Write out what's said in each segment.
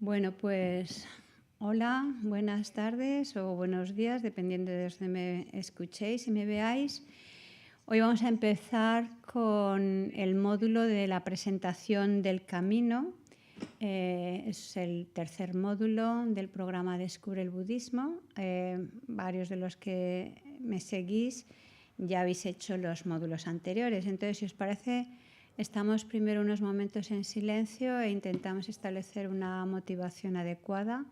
Bueno, pues hola, buenas tardes o buenos días, dependiendo de donde me escuchéis y me veáis. Hoy vamos a empezar con el módulo de la presentación del camino. Es el tercer módulo del programa Descubre el Budismo. Varios de los que me seguís ya habéis hecho los módulos anteriores. Entonces, si os parece, estamos primero unos momentos en silencio e intentamos establecer una motivación adecuada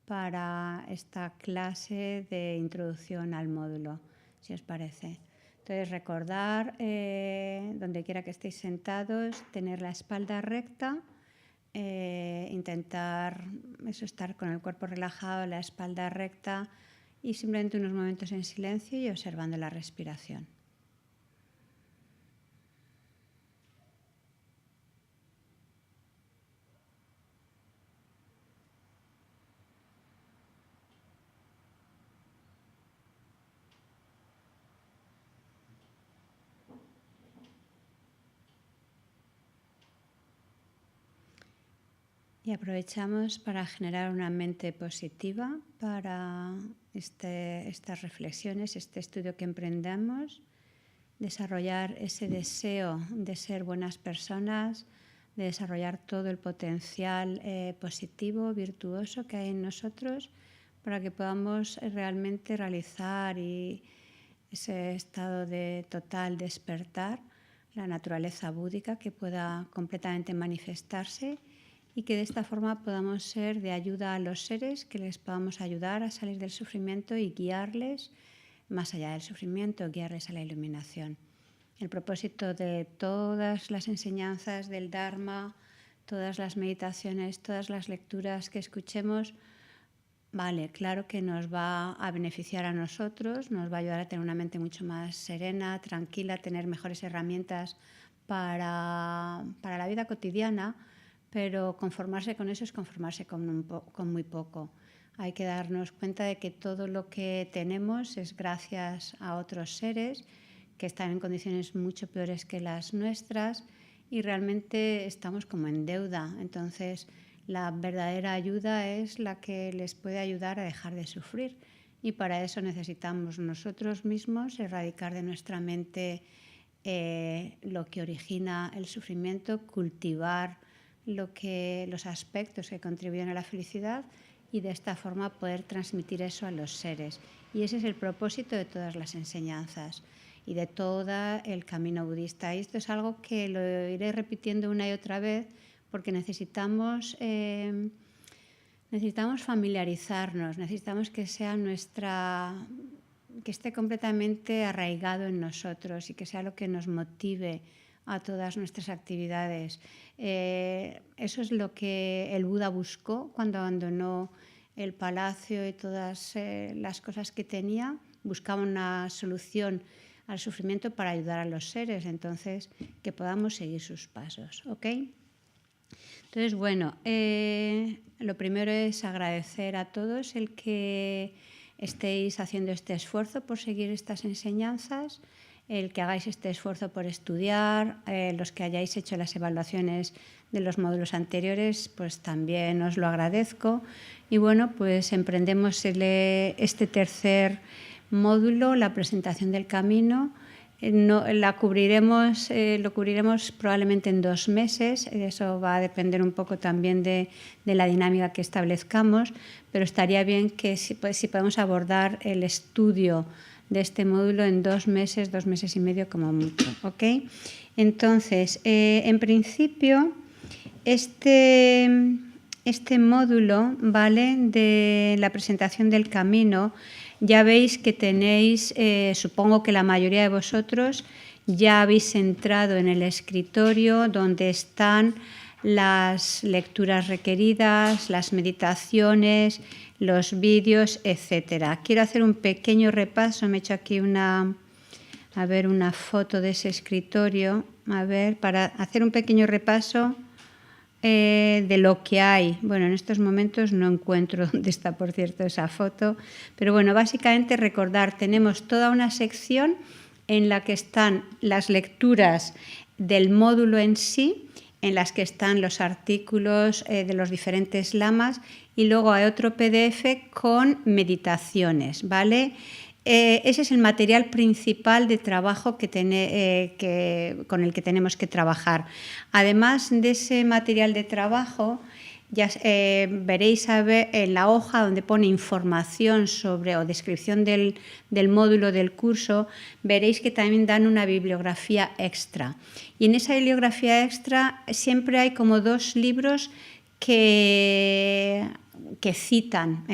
para esta clase de introducción al módulo, si os parece. Entonces, recordar, donde quiera que estéis sentados, tener la espalda recta, intentar estar con el cuerpo relajado, la espalda recta y simplemente unos momentos en silencio y observando la respiración. Y aprovechamos para generar una mente positiva para estas reflexiones, este estudio que emprendamos, desarrollar ese deseo de ser buenas personas, de desarrollar todo el potencial positivo, virtuoso que hay en nosotros para que podamos realmente realizar ese estado de total despertar, la naturaleza búdica que pueda completamente manifestarse y que de esta forma podamos ser de ayuda a los seres, que les podamos ayudar a salir del sufrimiento y guiarles más allá del sufrimiento, guiarles a la iluminación. El propósito de todas las enseñanzas del Dharma, todas las meditaciones, todas las lecturas que escuchemos, vale, claro que nos va a beneficiar a nosotros, nos va a ayudar a tener una mente mucho más serena, tranquila, tener mejores herramientas para la vida cotidiana, pero conformarse con eso es conformarse con muy poco. Hay que darnos cuenta de que todo lo que tenemos es gracias a otros seres que están en condiciones mucho peores que las nuestras y realmente estamos como en deuda. Entonces, la verdadera ayuda es la que les puede ayudar a dejar de sufrir. Y para eso necesitamos nosotros mismos erradicar de nuestra mente lo que origina el sufrimiento, cultivar los aspectos que contribuyen a la felicidad y de esta forma poder transmitir eso a los seres. Y ese es el propósito de todas las enseñanzas y de todo el camino budista. Y esto es algo que lo iré repitiendo una y otra vez porque necesitamos familiarizarnos, necesitamos que sea que esté completamente arraigado en nosotros y que sea lo que nos motive a todas nuestras actividades. Eso es lo que el Buda buscó cuando abandonó el palacio y todas las cosas que tenía. Buscaba una solución al sufrimiento para ayudar a los seres, entonces que podamos seguir sus pasos, ¿ok? Entonces, bueno, lo primero es agradecer a todos el que estéis haciendo este esfuerzo por seguir estas enseñanzas, el que hagáis este esfuerzo por estudiar, los que hayáis hecho las evaluaciones de los módulos anteriores, pues también os lo agradezco. Y bueno, pues emprendemos este tercer módulo, la presentación del camino. Lo cubriremos probablemente en 2 meses, eso va a depender un poco también de la dinámica que establezcamos, pero estaría bien que si podemos abordar el estudio de este módulo en 2 meses, 2 meses y medio como mucho, ¿ok? Entonces, en principio, este módulo, ¿vale?, de la presentación del camino, ya veis que tenéis, supongo que la mayoría de vosotros ya habéis entrado en el escritorio donde están las lecturas requeridas, las meditaciones, los vídeos, etc. Quiero hacer un pequeño repaso, me he hecho aquí una foto de ese escritorio, para hacer un pequeño repaso de lo que hay. Bueno, en estos momentos no encuentro dónde está, por cierto, esa foto, pero bueno, básicamente recordar, tenemos toda una sección en la que están las lecturas del módulo en sí en las que están los artículos de los diferentes lamas, y luego hay otro PDF con meditaciones, ¿vale? Ese es el material principal de trabajo con el que tenemos que trabajar. Además de ese material de trabajo, ya veréis en la hoja donde pone información sobre o descripción del módulo del curso, veréis que también dan una bibliografía extra. Y en esa bibliografía extra siempre hay como 2 libros que citan.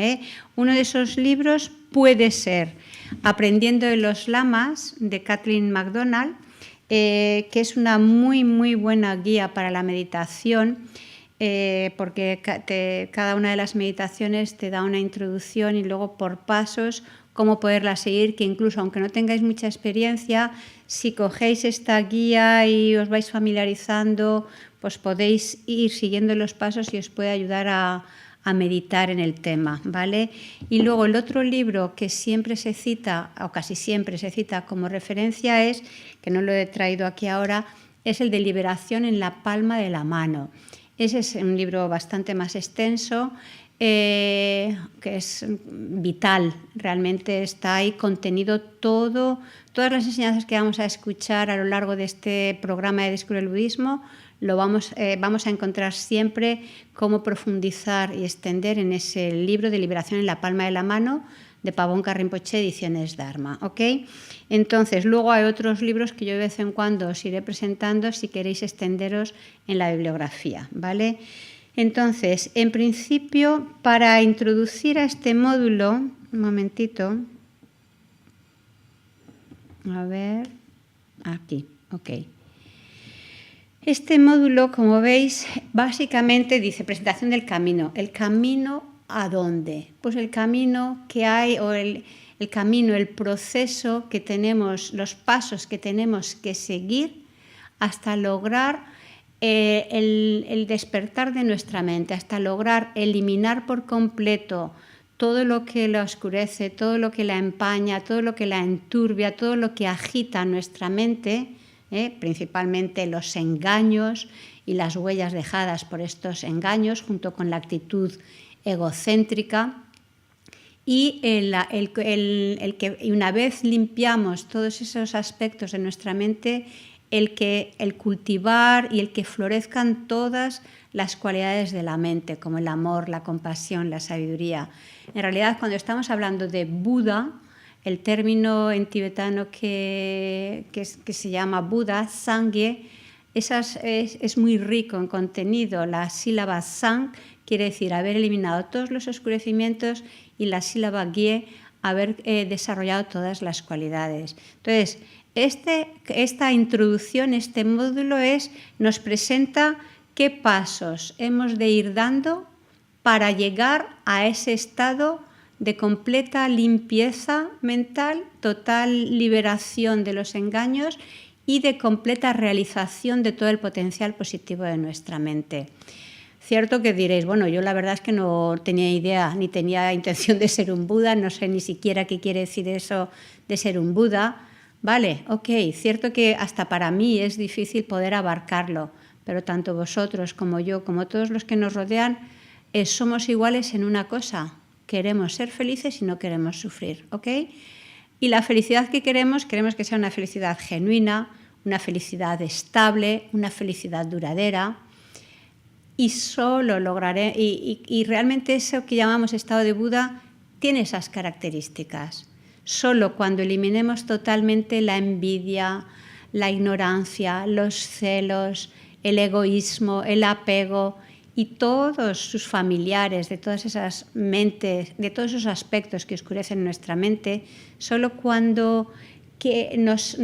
Uno de esos libros puede ser Aprendiendo de los lamas, de Kathleen MacDonald, que es una muy, muy buena guía para la meditación, porque cada una de las meditaciones te da una introducción y luego por pasos cómo poderla seguir, que incluso aunque no tengáis mucha experiencia, si cogéis esta guía y os vais familiarizando, pues podéis ir siguiendo los pasos y os puede ayudar a meditar en el tema, ¿vale? Y luego el otro libro que siempre se cita, o casi siempre se cita como referencia es, que no lo he traído aquí ahora, es el de Liberación en la palma de la mano. Ese es un libro bastante más extenso, que es vital, realmente está ahí contenido todas las enseñanzas que vamos a escuchar a lo largo de este programa de Descubre el Budismo. Vamos a encontrar siempre cómo profundizar y extender en ese libro de Liberación en la palma de la mano de Pabonka Rinpoche, ediciones Dharma, ¿ok? Entonces, luego hay otros libros que yo de vez en cuando os iré presentando si queréis extenderos en la bibliografía, ¿vale? Entonces, en principio, para introducir a este módulo, un momentito, a ver, aquí, ok. Este módulo, como veis, básicamente dice presentación del camino. ¿El camino a dónde? Pues el camino que hay, o el camino, el proceso que tenemos, los pasos que tenemos que seguir hasta lograr el despertar de nuestra mente, hasta lograr eliminar por completo todo lo que la oscurece, todo lo que la empaña, todo lo que la enturbia, todo lo que agita nuestra mente, principalmente los engaños y las huellas dejadas por estos engaños, junto con la actitud egocéntrica. Y una vez limpiamos todos esos aspectos de nuestra mente, el cultivar y el que florezcan todas las cualidades de la mente, como el amor, la compasión, la sabiduría. En realidad, cuando estamos hablando de Buda, el término en tibetano que se llama Buda, Sangye, es muy rico en contenido. La sílaba Sang quiere decir haber eliminado todos los oscurecimientos y la sílaba Gye, haber desarrollado todas las cualidades. Entonces, esta introducción, este módulo nos presenta qué pasos hemos de ir dando para llegar a ese estado de completa limpieza mental, total liberación de los engaños y de completa realización de todo el potencial positivo de nuestra mente. Cierto que diréis, bueno, yo la verdad es que no tenía idea ni tenía intención de ser un Buda, no sé ni siquiera qué quiere decir eso de ser un Buda. Vale, ok, cierto que hasta para mí es difícil poder abarcarlo, pero tanto vosotros como yo, como todos los que nos rodean, somos iguales en una cosa: queremos ser felices y no queremos sufrir, ¿ok? Y la felicidad que queremos que sea una felicidad genuina, una felicidad estable, una felicidad duradera. Y solo lograré, y realmente eso que llamamos estado de Buda tiene esas características. Solo cuando eliminemos totalmente la envidia, la ignorancia, los celos, el egoísmo, el apego y todos sus familiares, de todas esas mentes, de todos esos aspectos que oscurecen nuestra mente, solo cuando nos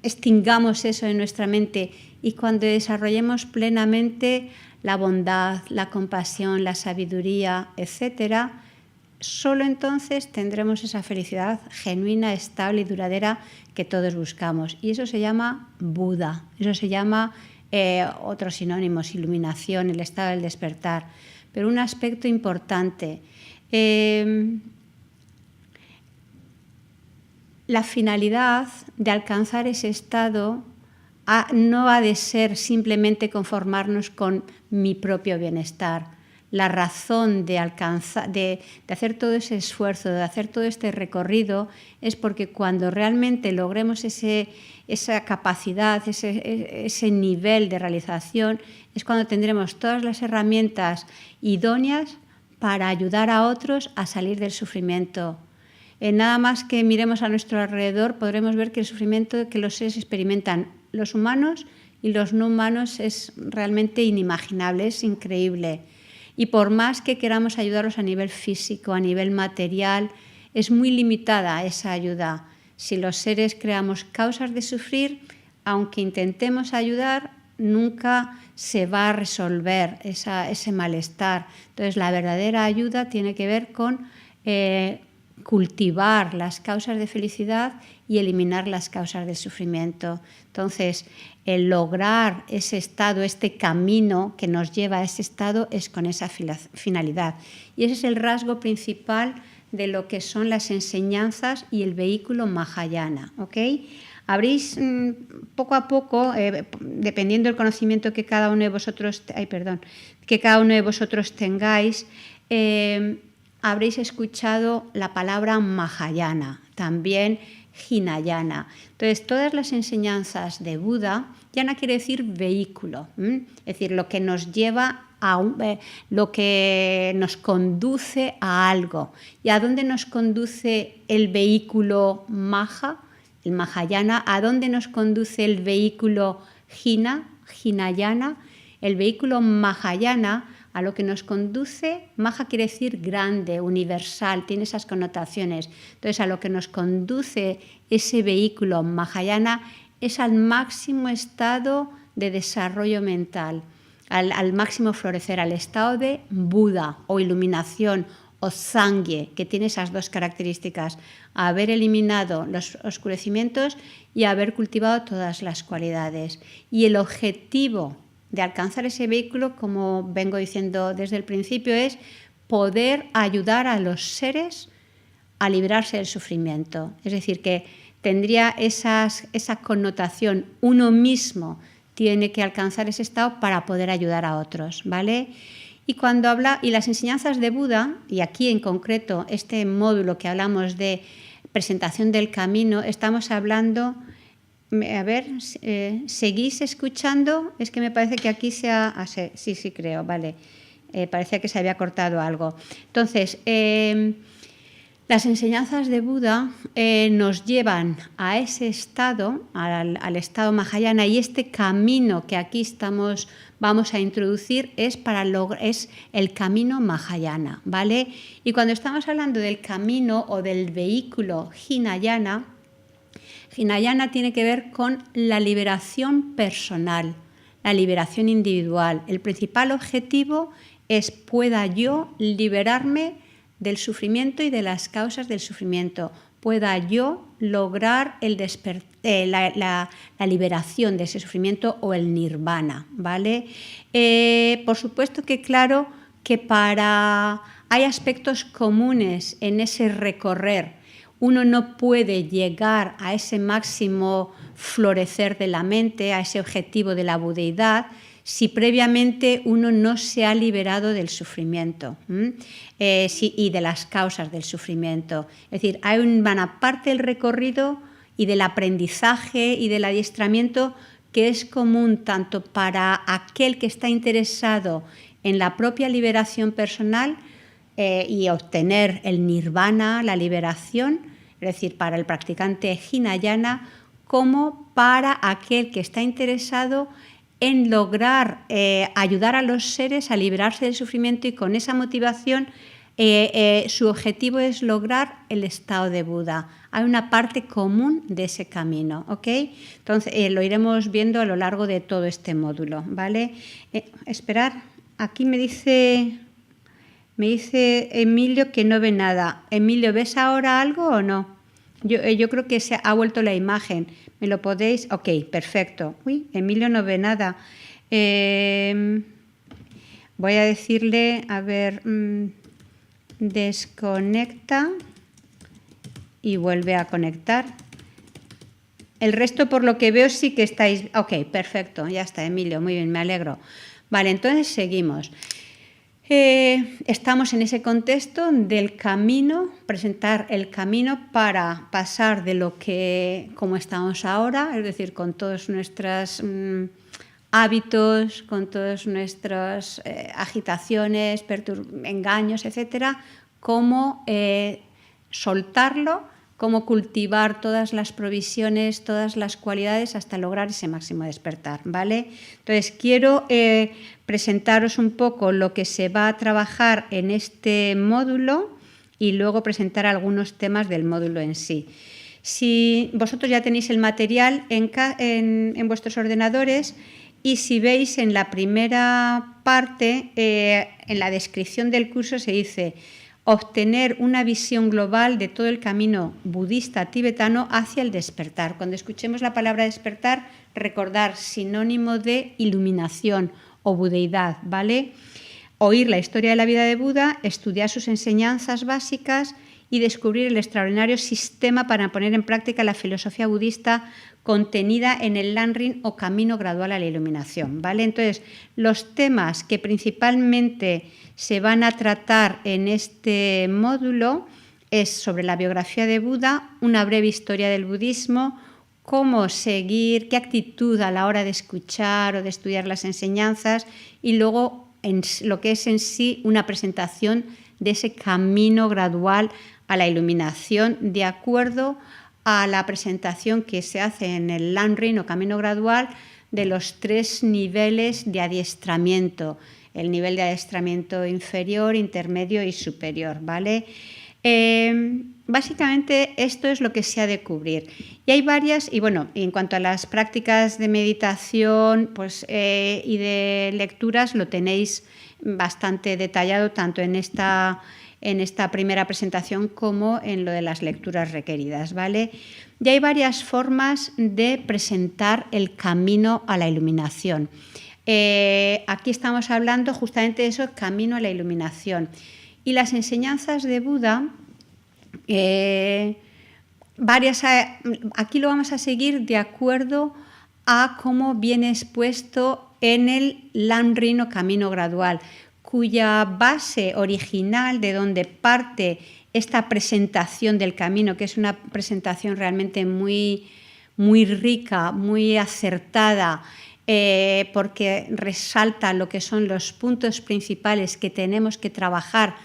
extingamos eso en nuestra mente y cuando desarrollemos plenamente la bondad, la compasión, la sabiduría, etcétera, solo entonces tendremos esa felicidad genuina, estable y duradera que todos buscamos. Y eso se llama Buda, eso se llama otros sinónimos, iluminación, el estado del despertar. Pero un aspecto importante, la finalidad de alcanzar ese estado no ha de ser simplemente conformarnos con mi propio bienestar. La razón de hacer todo ese esfuerzo, de hacer todo este recorrido, es porque cuando realmente logremos esa capacidad, ese nivel de realización, es cuando tendremos todas las herramientas idóneas para ayudar a otros a salir del sufrimiento. Nada más que miremos a nuestro alrededor, podremos ver que el sufrimiento que los seres experimentan, los humanos y los no humanos, es realmente inimaginable, es increíble. Y por más que queramos ayudarlos a nivel físico, a nivel material, es muy limitada esa ayuda. Si los seres creamos causas de sufrir, aunque intentemos ayudar, nunca se va a resolver ese malestar. Entonces, la verdadera ayuda tiene que ver con cultivar las causas de felicidad y eliminar las causas de sufrimiento. Entonces, el lograr ese estado, este camino que nos lleva a ese estado, es con esa finalidad. Y ese es el rasgo principal de lo que son las enseñanzas y el vehículo Mahayana, ¿ok? Habréis poco a poco, dependiendo del conocimiento que cada uno de vosotros, tengáis, habréis escuchado la palabra Mahayana, también Hinayana. Entonces, todas las enseñanzas de Buda, Yana quiere decir vehículo, es decir, lo que nos lleva a lo que nos conduce a algo. ¿Y a dónde nos conduce el vehículo Maha, el Mahayana? ¿A dónde nos conduce el vehículo Hinayana? El vehículo Mahayana, a lo que nos conduce, Maha quiere decir grande, universal, tiene esas connotaciones. Entonces, a lo que nos conduce ese vehículo Mahayana es al máximo estado de desarrollo mental, al máximo florecer, al estado de Buda o iluminación o Sangye, que tiene esas dos características: haber eliminado los oscurecimientos y haber cultivado todas las cualidades. Y el objetivo de alcanzar ese vehículo, como vengo diciendo desde el principio, es poder ayudar a los seres a librarse del sufrimiento. Es decir, que tendría esa connotación, uno mismo tiene que alcanzar ese estado para poder ayudar a otros, ¿vale? Y las enseñanzas de Buda, y aquí en concreto este módulo que hablamos de presentación del camino, estamos hablando. A ver, ¿seguís escuchando? Es que me parece que aquí sí, creo, vale. Parecía que se había cortado algo. Entonces, las enseñanzas de Buda nos llevan a ese estado, al estado Mahayana, y este camino que aquí vamos a introducir es el camino Mahayana, ¿vale? Y cuando estamos hablando del camino o del vehículo Hinayana, Hinayana tiene que ver con la liberación personal, la liberación individual. El principal objetivo es pueda yo liberarme del sufrimiento y de las causas del sufrimiento, pueda yo lograr la liberación de ese sufrimiento o el nirvana, ¿vale? Por supuesto que claro que hay aspectos comunes en ese recorrer. Uno no puede llegar a ese máximo florecer de la mente, a ese objetivo de la budeidad, si previamente uno no se ha liberado del sufrimiento y de las causas del sufrimiento. Es decir, hay una parte del recorrido y del aprendizaje y del adiestramiento que es común tanto para aquel que está interesado en la propia liberación personal y obtener el nirvana, la liberación, es decir, para el practicante Hinayana, como para aquel que está interesado en lograr ayudar a los seres a liberarse del sufrimiento, y con esa motivación su objetivo es lograr el estado de Buda. Hay una parte común de ese camino, ¿ok? Entonces lo iremos viendo a lo largo de todo este módulo, ¿vale? Esperar, aquí me dice Emilio que no ve nada. Emilio, ¿ves ahora algo o no? Yo creo que se ha vuelto la imagen. ¿Me lo podéis? Ok, perfecto. Uy, Emilio no ve nada. Voy a decirle, a ver, desconecta y vuelve a conectar. El resto, por lo que veo, sí que estáis... Ok, perfecto, ya está, Emilio, muy bien, me alegro. Vale, entonces seguimos. Estamos en ese contexto del camino, presentar el camino para pasar de lo que, como estamos ahora, es decir, con todos nuestros hábitos, con todas nuestras agitaciones, engaños, etcétera, cómo soltarlo, cómo cultivar todas las provisiones, todas las cualidades hasta lograr ese máximo despertar, ¿vale? Entonces, quiero presentaros un poco lo que se va a trabajar en este módulo y luego presentar algunos temas del módulo en sí. Si vosotros ya tenéis el material en vuestros ordenadores y si veis en la primera parte, en la descripción del curso se dice obtener una visión global de todo el camino budista tibetano hacia el despertar. Cuando escuchemos la palabra despertar, recordar sinónimo de iluminación o budeidad, ¿vale? Oír la historia de la vida de Buda, estudiar sus enseñanzas básicas y descubrir el extraordinario sistema para poner en práctica la filosofía budista contenida en el Lanrin o camino gradual a la iluminación, ¿vale? Entonces, los temas que principalmente se van a tratar en este módulo es sobre la biografía de Buda, una breve historia del budismo, cómo seguir, qué actitud a la hora de escuchar o de estudiar las enseñanzas y luego en lo que es en sí una presentación de ese camino gradual a la iluminación de acuerdo a la presentación que se hace en el Lanrin o camino gradual de los 3 niveles de adiestramiento, el nivel de adiestramiento inferior, intermedio y superior, ¿vale? Básicamente esto es lo que se ha de cubrir. Y hay varias, y bueno, en cuanto a las prácticas de meditación pues, y de lecturas lo tenéis bastante detallado tanto en esta primera presentación como en lo de las lecturas requeridas, ¿vale? Y hay varias formas de presentar el camino a la iluminación. Aquí estamos hablando justamente de eso, camino a la iluminación. Y las enseñanzas de Buda, aquí lo vamos a seguir de acuerdo a cómo viene expuesto en el Lanrin o camino gradual, cuya base original de donde parte esta presentación del camino, que es una presentación realmente muy, muy rica, muy acertada, porque resalta lo que son los puntos principales que tenemos que trabajar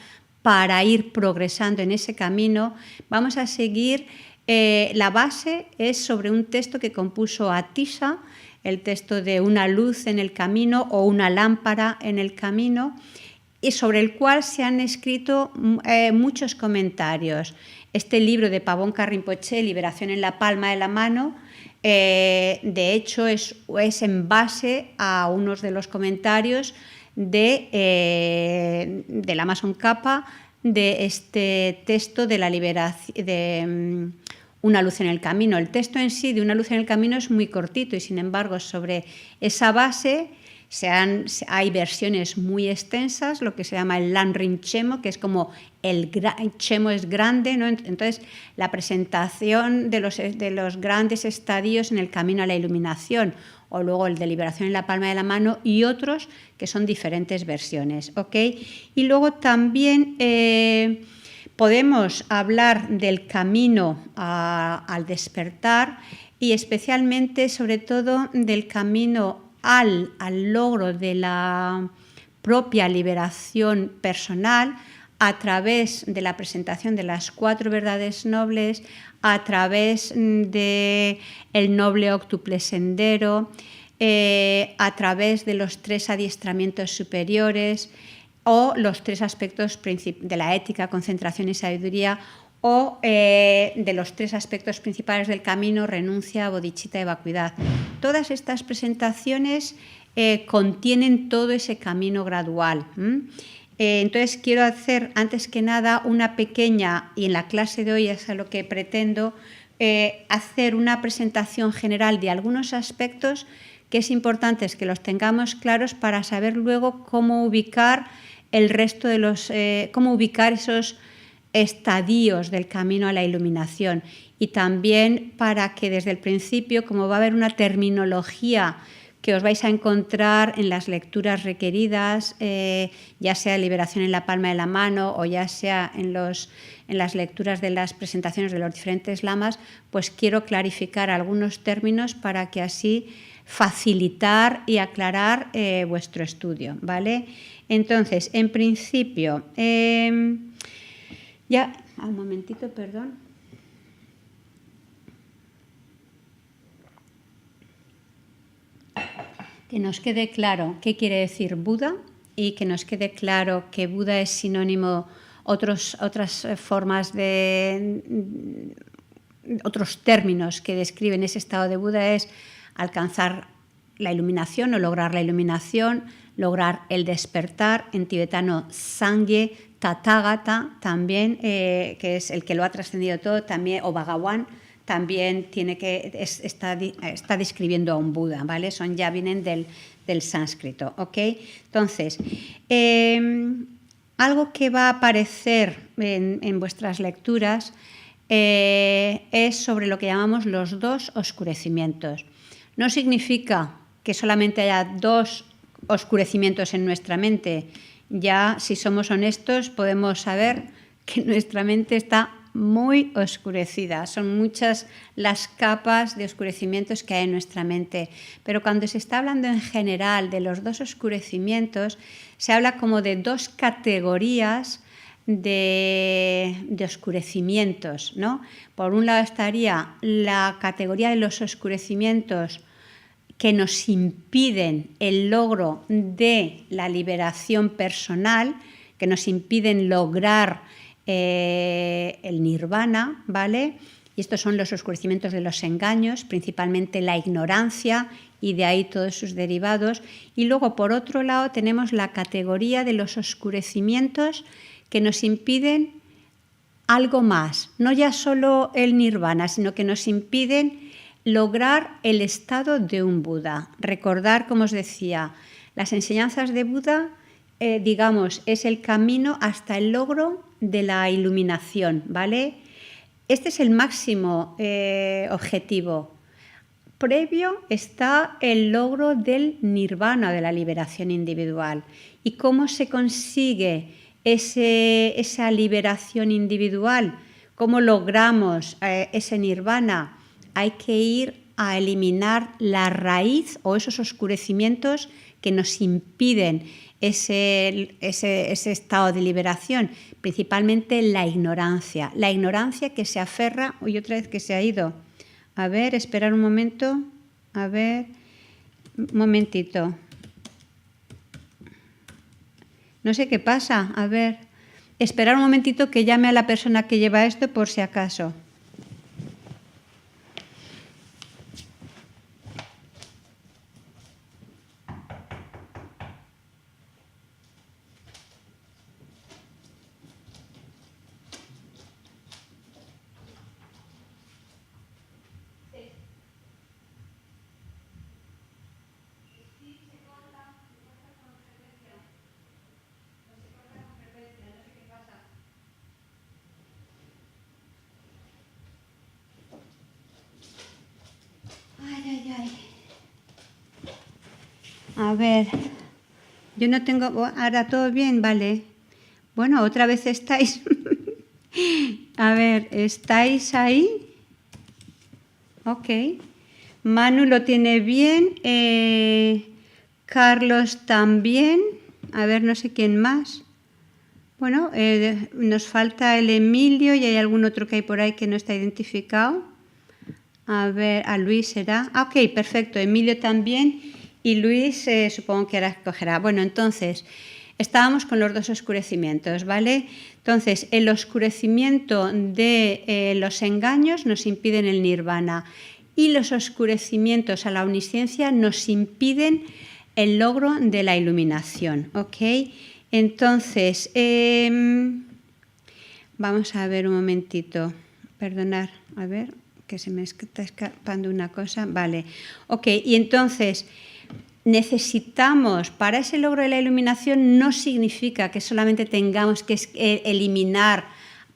para ir progresando en ese camino. Vamos a seguir, la base es sobre un texto que compuso Atisa, el texto de una luz en el camino o una lámpara en el camino, y sobre el cual se han escrito muchos comentarios. Este libro de Pabonka Rinpoche, Liberación en la palma de la mano, de hecho es en base a unos de los comentarios del Amazon Kappa de este texto de la liberación de una luz en el camino. El texto en sí de una luz en el camino es muy cortito y sin embargo sobre esa base hay versiones muy extensas, lo que se llama el Lanrin Chemo, que es como el Chemo es grande, ¿no? Entonces la presentación de los grandes estadios en el camino a la iluminación, o luego el de liberación en la palma de la mano y otros que son diferentes versiones, ¿ok? Y luego también podemos hablar del camino al despertar y especialmente, sobre todo, del camino al logro de la propia liberación personal a través de la presentación de las 4 verdades nobles, a través del noble óctuple sendero, a través de los 3 adiestramientos superiores o los 3 aspectos de la ética, concentración y sabiduría, o de los 3 aspectos principales del camino, renuncia, bodhicitta y vacuidad. Todas estas presentaciones contienen todo ese camino gradual. Entonces quiero hacer antes que nada una pequeña, y en la clase de hoy es a lo que pretendo, hacer una presentación general de algunos aspectos que es importante que los tengamos claros para saber luego cómo ubicar el resto de cómo ubicar esos estadios del camino a la iluminación y también para que desde el principio, como va a haber una terminología que os vais a encontrar en las lecturas requeridas, ya sea liberación en la palma de la mano o ya sea en las lecturas de las presentaciones de los diferentes lamas, pues quiero clarificar algunos términos para que así facilitar y aclarar vuestro estudio, ¿vale? Entonces, en principio, ya, un momentito, perdón. Que nos quede claro qué quiere decir Buda y que nos quede claro que Buda es sinónimo, otras formas otros términos que describen ese estado de Buda es alcanzar la iluminación o lograr la iluminación, lograr el despertar, en tibetano Sangye, Tathagata también, que es el que lo ha trascendido todo, también, o Bhagawan, también está describiendo a un Buda, ¿vale? Ya vienen del sánscrito, ¿ok? Entonces, algo que va a aparecer en vuestras lecturas es sobre lo que llamamos los dos oscurecimientos. No significa que solamente haya dos oscurecimientos en nuestra mente. Ya, si somos honestos, podemos saber que nuestra mente está muy oscurecida. Son muchas las capas de oscurecimientos que hay en nuestra mente. Pero cuando se está hablando en general de los dos oscurecimientos, se habla como de dos categorías de oscurecimientos, ¿no? Por un lado estaría la categoría de los oscurecimientos que nos impiden el logro de la liberación personal, que nos impiden lograr el nirvana, ¿vale? Y estos son los oscurecimientos de los engaños, principalmente la ignorancia y de ahí todos sus derivados. Y luego, por otro lado, tenemos la categoría de los oscurecimientos que nos impiden algo más, no ya solo el nirvana, sino que nos impiden lograr el estado de un Buda. Recordar, como os decía, las enseñanzas de Buda, digamos, es el camino hasta el logro de la iluminación, ¿vale? Este es el máximo objetivo. Previo está el logro del nirvana, de la liberación individual. ¿Y cómo se consigue esa liberación individual? ¿Cómo logramos ese nirvana? Hay que ir a eliminar la raíz o esos oscurecimientos que nos impiden ese estado de liberación, principalmente la ignorancia que se aferra, y otra vez que se ha ido. A ver, esperar un momento, a ver, un momentito. No sé qué pasa, a ver, esperar un momentito que llame a la persona que lleva esto por si acaso. A ver, yo no tengo... Ahora todo bien, vale. Bueno, otra vez estáis... A ver, ¿estáis ahí? Ok. Manu lo tiene bien. Carlos también. A ver, no sé quién más. Bueno, nos falta el Emilio y hay algún otro que hay por ahí que no está identificado. A ver, a Luis será. Ah, ok, perfecto. Emilio también. Y Luis supongo que ahora escogerá. Bueno, entonces, estábamos con los dos oscurecimientos, ¿vale? Entonces, el oscurecimiento de los engaños nos impiden el nirvana y los oscurecimientos a la omnisciencia nos impiden el logro de la iluminación, ¿ok? Entonces, vamos a ver un momentito. Perdonad, a ver, que se me está escapando una cosa. Vale, ok, y entonces... Necesitamos, para ese logro de la iluminación no significa que solamente tengamos que eliminar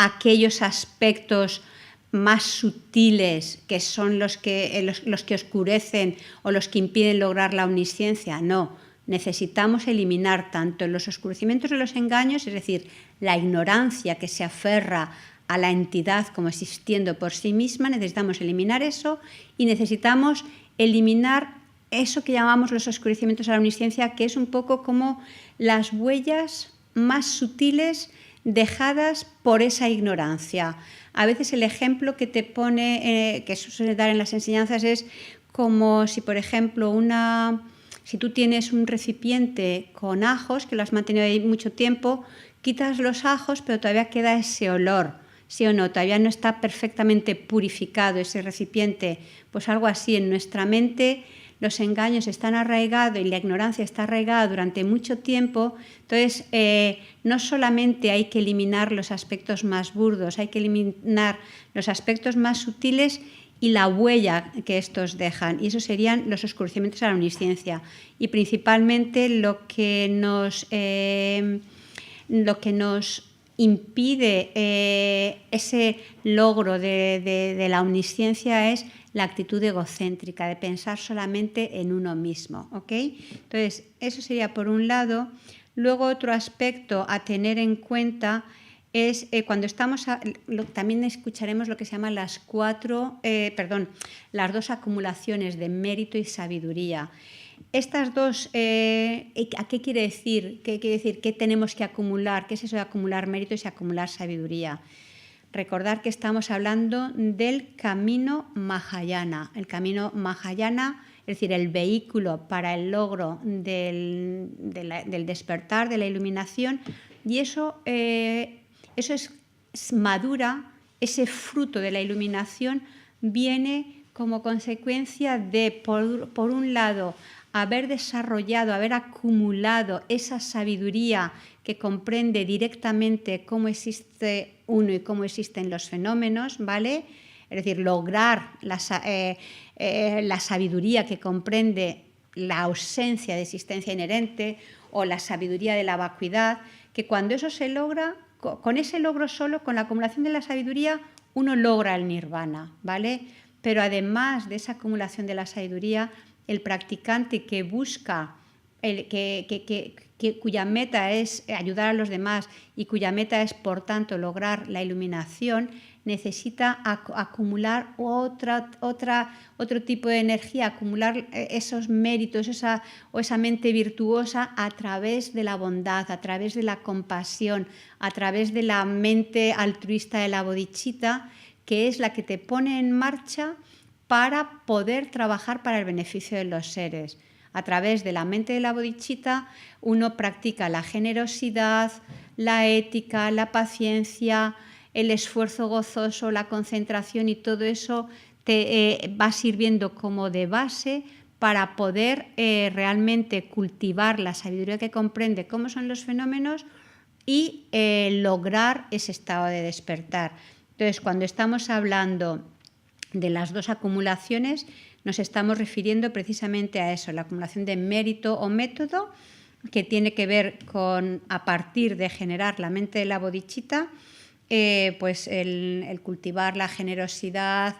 aquellos aspectos más sutiles que son los que oscurecen o los que impiden lograr la omnisciencia. No, necesitamos eliminar tanto los oscurecimientos de los engaños, es decir, la ignorancia que se aferra a la entidad como existiendo por sí misma, necesitamos eliminar eso y necesitamos eliminar eso que llamamos los oscurecimientos a la omnisciencia, que es un poco como las huellas más sutiles dejadas por esa ignorancia. A veces el ejemplo que te pone, que suele dar en las enseñanzas, es como si, por ejemplo, si tú tienes un recipiente con ajos, que lo has mantenido ahí mucho tiempo, quitas los ajos, pero todavía queda ese olor, ¿sí o no? Todavía no está perfectamente purificado ese recipiente. Pues algo así, en nuestra mente los engaños están arraigados y la ignorancia está arraigada durante mucho tiempo. Entonces, no solamente hay que eliminar los aspectos más burdos, hay que eliminar los aspectos más sutiles y la huella que estos dejan. Y esos serían los oscurecimientos a la omnisciencia. Y principalmente lo que nos impide ese logro de la omnisciencia es la actitud egocéntrica, de pensar solamente en uno mismo, ¿ok? Entonces, eso sería por un lado. Luego, otro aspecto a tener en cuenta es cuando estamos, también escucharemos lo que se llama las dos acumulaciones de mérito y sabiduría. Estas dos, ¿a qué quiere decir? ¿Qué quiere decir? ¿Qué tenemos que acumular? ¿Qué es eso de acumular méritos y acumular sabiduría? Recordar que estamos hablando del camino Mahayana. El camino Mahayana, es decir, el vehículo para el logro del despertar, de la iluminación, y eso es madura, ese fruto de la iluminación viene como consecuencia de, por un lado, haber desarrollado, haber acumulado esa sabiduría que comprende directamente cómo existe uno y cómo existen los fenómenos, ¿vale? Es decir, lograr la sabiduría que comprende la ausencia de existencia inherente o la sabiduría de la vacuidad, que cuando eso se logra, con ese logro solo, con la acumulación de la sabiduría, uno logra el nirvana, ¿vale? Pero además de esa acumulación de la sabiduría, el practicante que busca, cuya meta es ayudar a los demás y cuya meta es, por tanto, lograr la iluminación, necesita acumular otro tipo de energía, acumular esos méritos esa mente virtuosa a través de la bondad, a través de la compasión, a través de la mente altruista de la bodhicitta, que es la que te pone en marcha para poder trabajar para el beneficio de los seres. A través de la mente de la bodhicitta uno practica la generosidad, la ética, la paciencia, el esfuerzo gozoso, la concentración, y todo eso te va sirviendo como de base para poder realmente cultivar la sabiduría que comprende cómo son los fenómenos y lograr ese estado de despertar. Entonces, cuando estamos hablando de las dos acumulaciones, nos estamos refiriendo precisamente a eso, la acumulación de mérito o método, que tiene que ver con, a partir de generar la mente de la bodhicitta, pues el cultivar la generosidad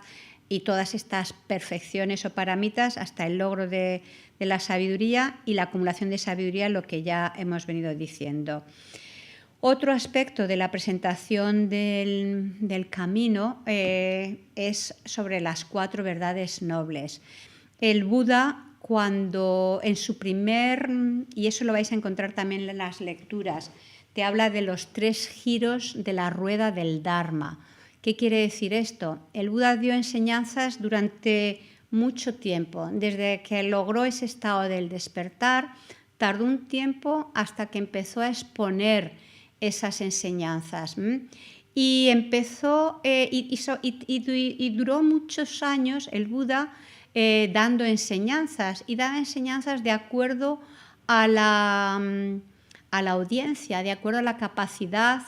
y todas estas perfecciones o paramitas hasta el logro de la sabiduría y la acumulación de sabiduría, lo que ya hemos venido diciendo. Otro aspecto de la presentación del camino es sobre las 4 verdades nobles. El Buda, cuando en su y eso lo vais a encontrar también en las lecturas, te habla de los 3 giros de la rueda del Dharma. ¿Qué quiere decir esto? El Buda dio enseñanzas durante mucho tiempo, desde que logró ese estado del despertar, tardó un tiempo hasta que empezó a exponer esas enseñanzas. Y empezó y duró muchos años el Buda dando enseñanzas, y daba enseñanzas de acuerdo a la audiencia, de acuerdo a la capacidad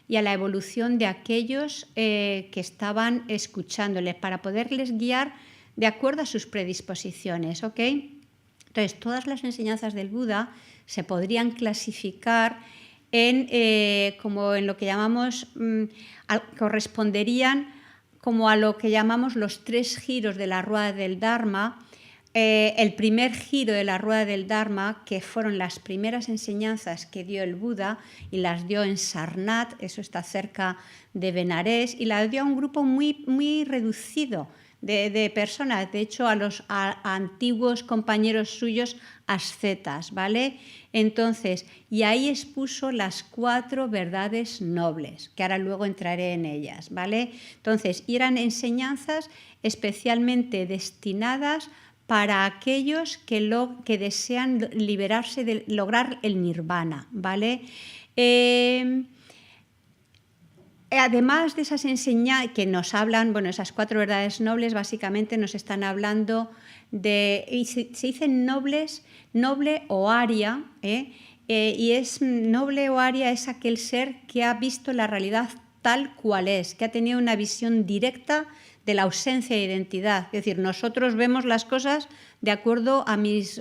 y a la evolución de aquellos que estaban escuchándole, para poderles guiar de acuerdo a sus predisposiciones, ¿ok? Entonces, todas las enseñanzas del Buda se podrían clasificar como en lo que llamamos, corresponderían como a lo que llamamos los 3 giros de la rueda del Dharma. El primer giro de la rueda del Dharma, que fueron las primeras enseñanzas que dio el Buda, y las dio en Sarnath, eso está cerca de Benarés, y las dio a un grupo muy, muy reducido de personas, de hecho a antiguos compañeros suyos ascetas, ¿vale? Entonces, y ahí expuso las 4 verdades nobles, que ahora luego entraré en ellas, ¿vale? Entonces, y eran enseñanzas especialmente destinadas para aquellos que desean liberarse, de lograr el nirvana, ¿vale? Además de esas enseñanzas que nos hablan, bueno, esas 4 verdades nobles básicamente nos están hablando de, y se dicen nobles, noble o aria, y es noble o aria es aquel ser que ha visto la realidad tal cual es, que ha tenido una visión directa de la ausencia de identidad. Es decir, nosotros vemos las cosas de acuerdo a mis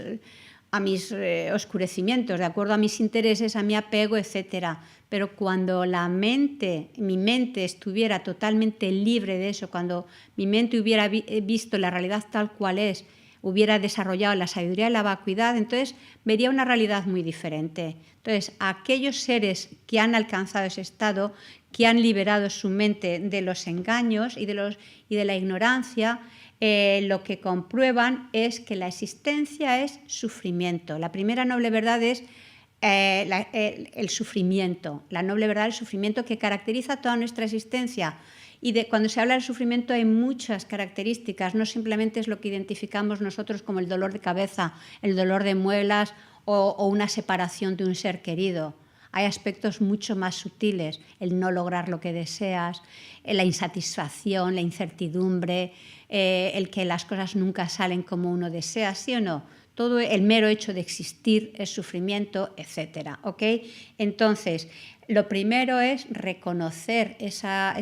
oscurecimientos, de acuerdo a mis intereses, a mi apego, etcétera. Pero cuando mi mente estuviera totalmente libre de eso, cuando mi mente hubiera visto la realidad tal cual es, hubiera desarrollado la sabiduría y la vacuidad, entonces vería una realidad muy diferente. Entonces, aquellos seres que han alcanzado ese estado, que han liberado su mente de los engaños y de la ignorancia, lo que comprueban es que la existencia es sufrimiento. La primera noble verdad es el sufrimiento, la noble verdad del sufrimiento que caracteriza toda nuestra existencia. Y cuando se habla del sufrimiento hay muchas características, no simplemente es lo que identificamos nosotros como el dolor de cabeza, el dolor de muelas o una separación de un ser querido. Hay aspectos mucho más sutiles, el no lograr lo que deseas, la insatisfacción, la incertidumbre, el que las cosas nunca salen como uno desea, ¿sí o no? Todo el mero hecho de existir es sufrimiento, etcétera, ¿ok? Entonces, lo primero es reconocer esa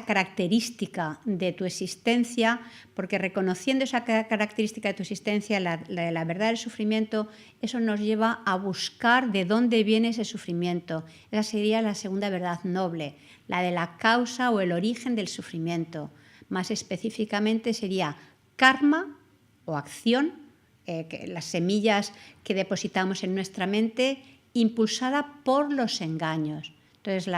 característica de tu existencia, porque reconociendo esa característica de tu existencia, la verdad del sufrimiento, eso nos lleva a buscar de dónde viene ese sufrimiento. Esa sería la segunda verdad noble, la de la causa o el origen del sufrimiento. Más específicamente sería karma o acción, las semillas que depositamos en nuestra mente, impulsada por los engaños. Entonces,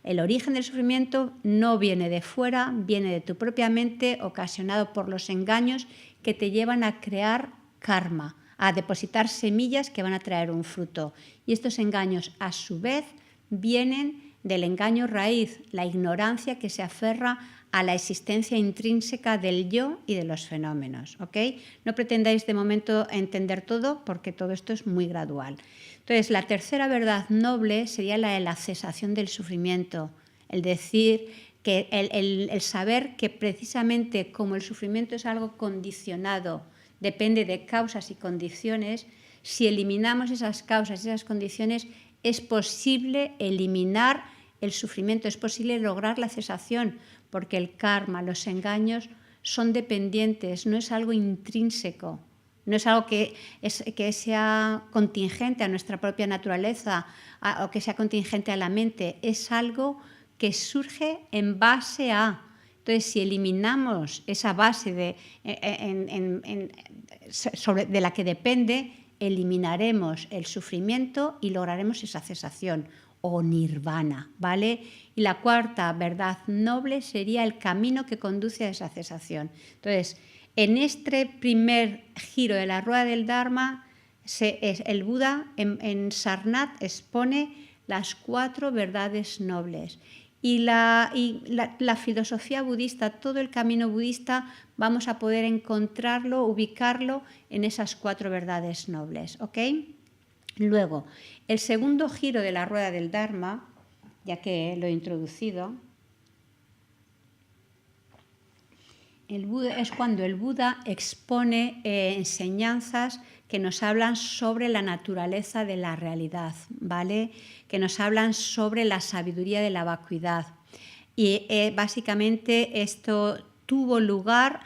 el origen del sufrimiento no viene de fuera, viene de tu propia mente, ocasionado por los engaños que te llevan a crear karma, a depositar semillas que van a traer un fruto. Y estos engaños, a su vez, vienen del engaño raíz, la ignorancia que se aferra a la existencia intrínseca del yo y de los fenómenos, ¿ok? No pretendáis de momento entender todo porque todo esto es muy gradual. Entonces, la tercera verdad noble sería la de la cesación del sufrimiento, el decir que el saber que precisamente como el sufrimiento es algo condicionado, depende de causas y condiciones, si eliminamos esas causas y esas condiciones, es posible eliminar el sufrimiento, es posible lograr la cesación, porque el karma, los engaños son dependientes, no es algo intrínseco, no es algo que sea contingente a nuestra propia naturaleza o que sea contingente a la mente, es algo que surge en base a. Entonces, si eliminamos esa base de la que depende, eliminaremos el sufrimiento y lograremos esa cesación o nirvana, ¿vale? Y la cuarta verdad noble sería el camino que conduce a esa cesación. Entonces, en este primer giro de la rueda del Dharma, el Buda en Sarnath expone las 4 verdades nobles. Y la filosofía budista, todo el camino budista, vamos a poder encontrarlo, ubicarlo en esas 4 verdades nobles, ¿ok? Luego, el segundo giro de la rueda del Dharma, ya que lo he introducido, es cuando el Buda expone enseñanzas que nos hablan sobre la naturaleza de la realidad, ¿vale? Que nos hablan sobre la sabiduría de la vacuidad. Y básicamente esto tuvo lugar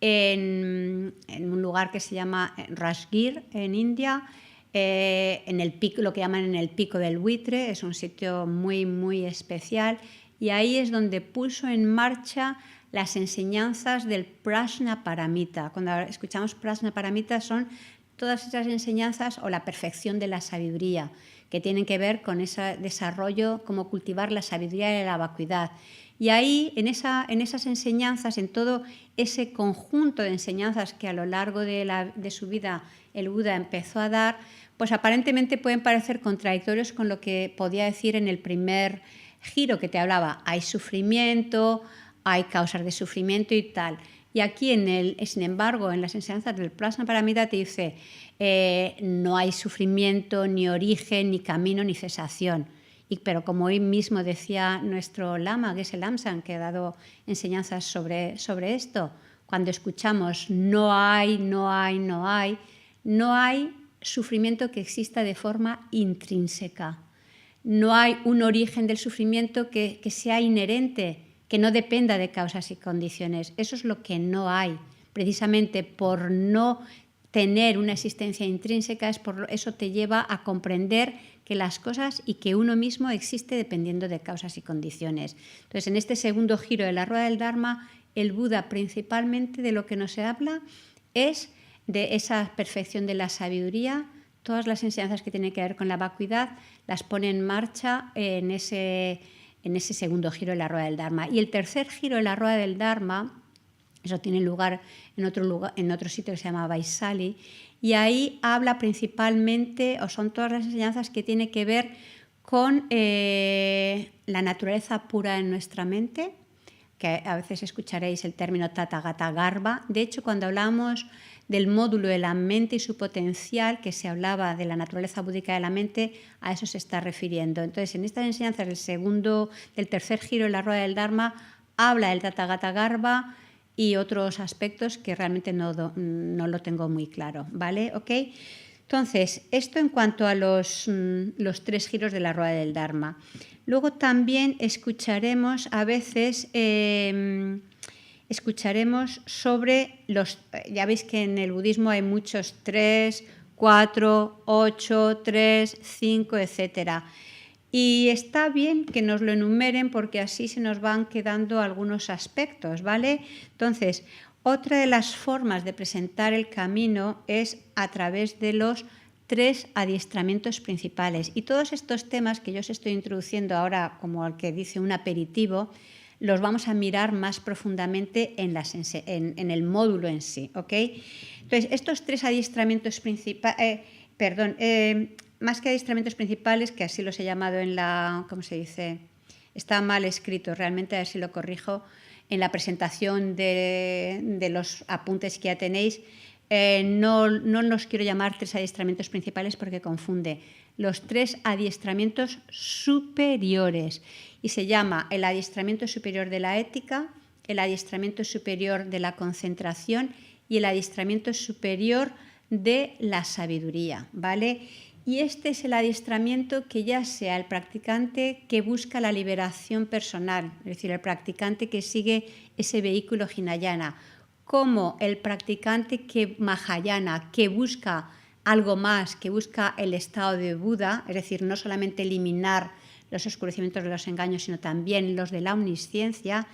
en un lugar que se llama Rajgir, en India, en el pico, lo que llaman en el pico del buitre, es un sitio muy, muy especial, y ahí es donde puso en marcha las enseñanzas del Prajnaparamita. Cuando escuchamos Prajnaparamita son todas esas enseñanzas o la perfección de la sabiduría, que tienen que ver con ese desarrollo, cómo cultivar la sabiduría y la vacuidad. Y ahí, en esas enseñanzas, en todo ese conjunto de enseñanzas que a lo largo de su vida el Buda empezó a dar, pues aparentemente pueden parecer contradictorios con lo que podía decir en el primer giro que te hablaba. Hay sufrimiento, hay causas de sufrimiento y tal. Y aquí, sin embargo, en las enseñanzas del Prajnaparamita te dice no hay sufrimiento, ni origen, ni camino, ni cesación. Pero como hoy mismo decía nuestro lama, Geshe Lamsan, que ha dado enseñanzas sobre esto, cuando escuchamos no hay sufrimiento que exista de forma intrínseca. No hay un origen del sufrimiento que sea inherente, que no dependa de causas y condiciones. Eso es lo que no hay. Precisamente por no tener una existencia intrínseca, eso te lleva a comprender que las cosas y que uno mismo existe dependiendo de causas y condiciones. Entonces, en este segundo giro de la rueda del Dharma, el Buda principalmente de lo que nos habla es de esa perfección de la sabiduría. Todas las enseñanzas que tienen que ver con la vacuidad las pone en marcha en ese segundo giro de la rueda del Dharma. Y el tercer giro de la rueda del Dharma, eso tiene lugar en otro sitio que se llama Vaisali, y ahí habla principalmente, o son todas las enseñanzas que tienen que ver con la naturaleza pura en nuestra mente, que a veces escucharéis el término Tathagata Garbha. De hecho, cuando hablamos del módulo de la mente y su potencial, que se hablaba de la naturaleza búdica de la mente, a eso se está refiriendo. Entonces, en estas enseñanzas del tercer giro de la rueda del Dharma, habla del Tathagata Garbha y otros aspectos que realmente no lo tengo muy claro, ¿vale? ¿Ok? Entonces, esto en cuanto a los 3 giros de la rueda del Dharma. Luego también escucharemos a veces sobre ya veis que en el budismo hay muchos 3, 4, 8, 3, 5, etcétera. Y está bien que nos lo enumeren porque así se nos van quedando algunos aspectos, ¿vale? Entonces, otra de las formas de presentar el camino es a través de los 3 adiestramientos principales. Y todos estos temas que yo os estoy introduciendo ahora, como al que dice un aperitivo, los vamos a mirar más profundamente en el módulo en sí, ¿ok? Entonces, estos 3 adiestramientos principales, más que adiestramientos principales, que así los he llamado ¿cómo se dice? Está mal escrito, realmente, a ver si lo corrijo, en la presentación de los apuntes que ya tenéis, no los quiero llamar 3 adiestramientos principales porque confunde. Los 3 adiestramientos superiores, y se llama el adiestramiento superior de la ética, el adiestramiento superior de la concentración y el adiestramiento superior de la sabiduría, ¿vale? Y este es el adiestramiento que ya sea el practicante que busca la liberación personal, es decir, el practicante que sigue ese vehículo Hinayana, como el practicante Mahayana, que busca algo más, que busca el estado de Buda, es decir, no solamente eliminar los oscurecimientos de los engaños, sino también los de la omnisciencia.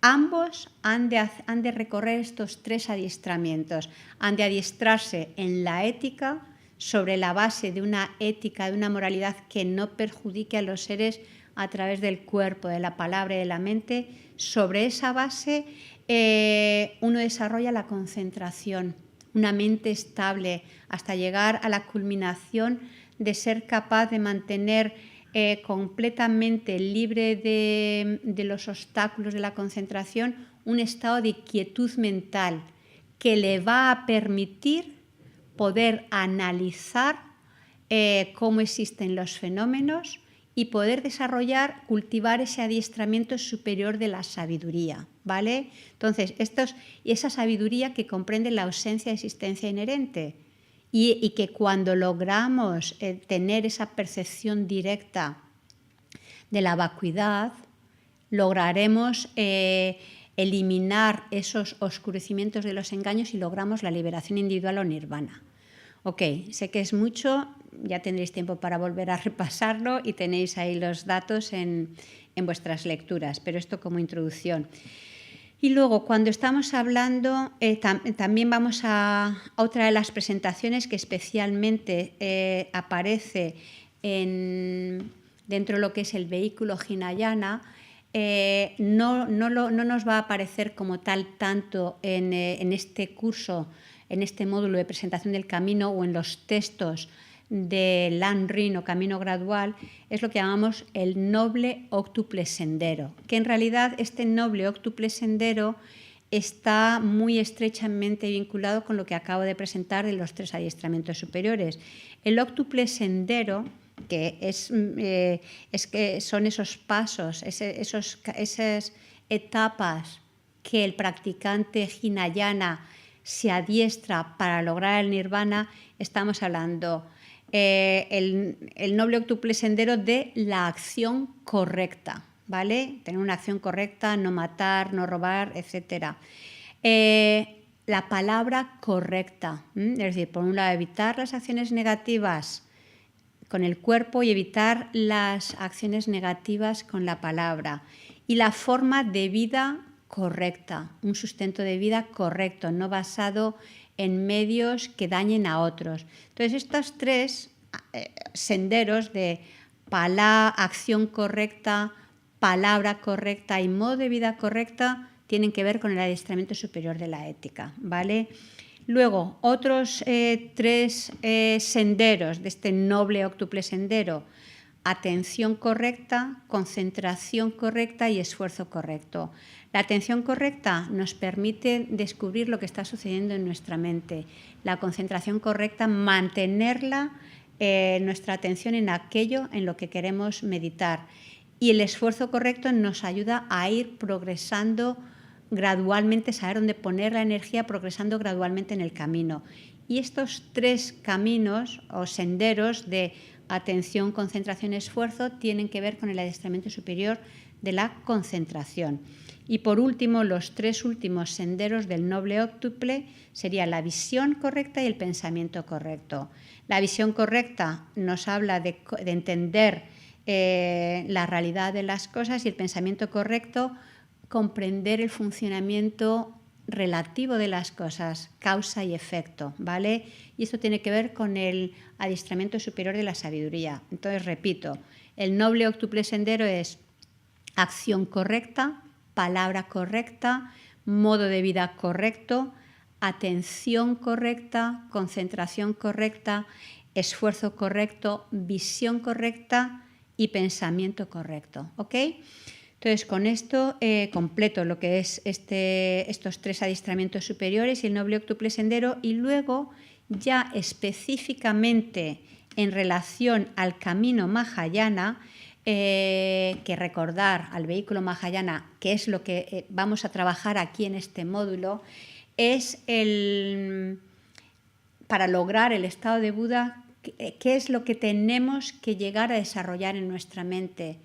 Ambos han de recorrer estos 3 adiestramientos. Han de adiestrarse en la ética, sobre la base de una ética, de una moralidad que no perjudique a los seres a través del cuerpo, de la palabra y de la mente. Sobre esa base uno desarrolla la concentración, una mente estable, hasta llegar a la culminación de ser capaz de mantener completamente libre de los obstáculos de la concentración un estado de quietud mental que le va a permitir poder analizar cómo existen los fenómenos y poder cultivar ese adiestramiento superior de la sabiduría, ¿vale? Entonces, esa sabiduría que comprende la ausencia de existencia inherente y que cuando logramos tener esa percepción directa de la vacuidad, lograremos eliminar esos oscurecimientos de los engaños y logramos la liberación individual o nirvana. Ok, sé que es mucho, ya tendréis tiempo para volver a repasarlo y tenéis ahí los datos en vuestras lecturas, pero esto como introducción. Y luego, cuando estamos hablando, también vamos a otra de las presentaciones que especialmente aparece dentro de lo que es el vehículo Hinayana. No nos va a aparecer como tal tanto en este curso, en este módulo de presentación del camino o en los textos de Lan Rin o camino gradual, es lo que llamamos el noble óctuple sendero, que en realidad este noble óctuple sendero está muy estrechamente vinculado con lo que acabo de presentar de los 3 adiestramientos superiores. El óctuple sendero, que son esos pasos, esas etapas que el practicante Hinayana se adiestra para lograr el nirvana, estamos hablando el noble óctuple sendero de la acción correcta, ¿vale? Tener una acción correcta, no matar, no robar, etc. La palabra correcta, es decir, por un lado, evitar las acciones negativas con el cuerpo y evitar las acciones negativas con la palabra. Y la forma de vida correcta, un sustento de vida correcto, no basado en medios que dañen a otros. Entonces, estos 3 senderos de acción correcta, palabra correcta y modo de vida correcta tienen que ver con el adiestramiento superior de la ética, ¿vale? Luego, otros 3 senderos de este noble óctuple sendero: atención correcta, concentración correcta y esfuerzo correcto. La atención correcta nos permite descubrir lo que está sucediendo en nuestra mente. La concentración correcta, mantenerla, nuestra atención en aquello en lo que queremos meditar. Y el esfuerzo correcto nos ayuda a ir progresando gradualmente, saber dónde poner la energía, progresando gradualmente en el camino. Y estos 3 caminos o senderos de atención, concentración, esfuerzo tienen que ver con el adiestramiento superior de la concentración. Y por último, los 3 últimos senderos del noble óctuple serían la visión correcta y el pensamiento correcto. La visión correcta nos habla de entender la realidad de las cosas, y el pensamiento correcto, comprender el funcionamiento relativo de las cosas, causa y efecto, ¿vale? Y esto tiene que ver con el adiestramiento superior de la sabiduría. Entonces, repito, el noble óctuple sendero es acción correcta, palabra correcta, modo de vida correcto, atención correcta, concentración correcta, esfuerzo correcto, visión correcta y pensamiento correcto, ¿ok? Entonces, con esto completo lo que es estos 3 adiestramientos superiores y el noble óctuple sendero, y luego ya específicamente en relación al camino Mahayana, que recordar al vehículo Mahayana, que es lo que vamos a trabajar aquí en este módulo, es para lograr el estado de Buda, qué es lo que tenemos que llegar a desarrollar en nuestra mente,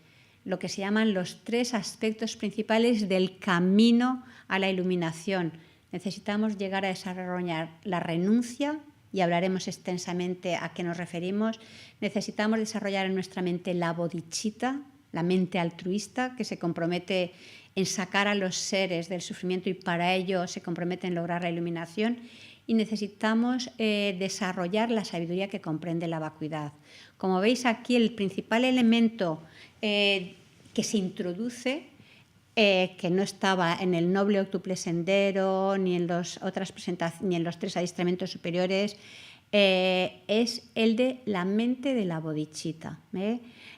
lo que se llaman los 3 aspectos principales del camino a la iluminación. Necesitamos llegar a desarrollar la renuncia, y hablaremos extensamente a qué nos referimos. Necesitamos desarrollar en nuestra mente la bodhicitta, la mente altruista, que se compromete en sacar a los seres del sufrimiento y para ello se compromete en lograr la iluminación. Y necesitamos desarrollar la sabiduría que comprende la vacuidad. Como veis aquí, el principal elemento que se introduce, que no estaba en el noble óctuple sendero ni en los 3 adiestramientos superiores, es el de la mente de la bodhicitta.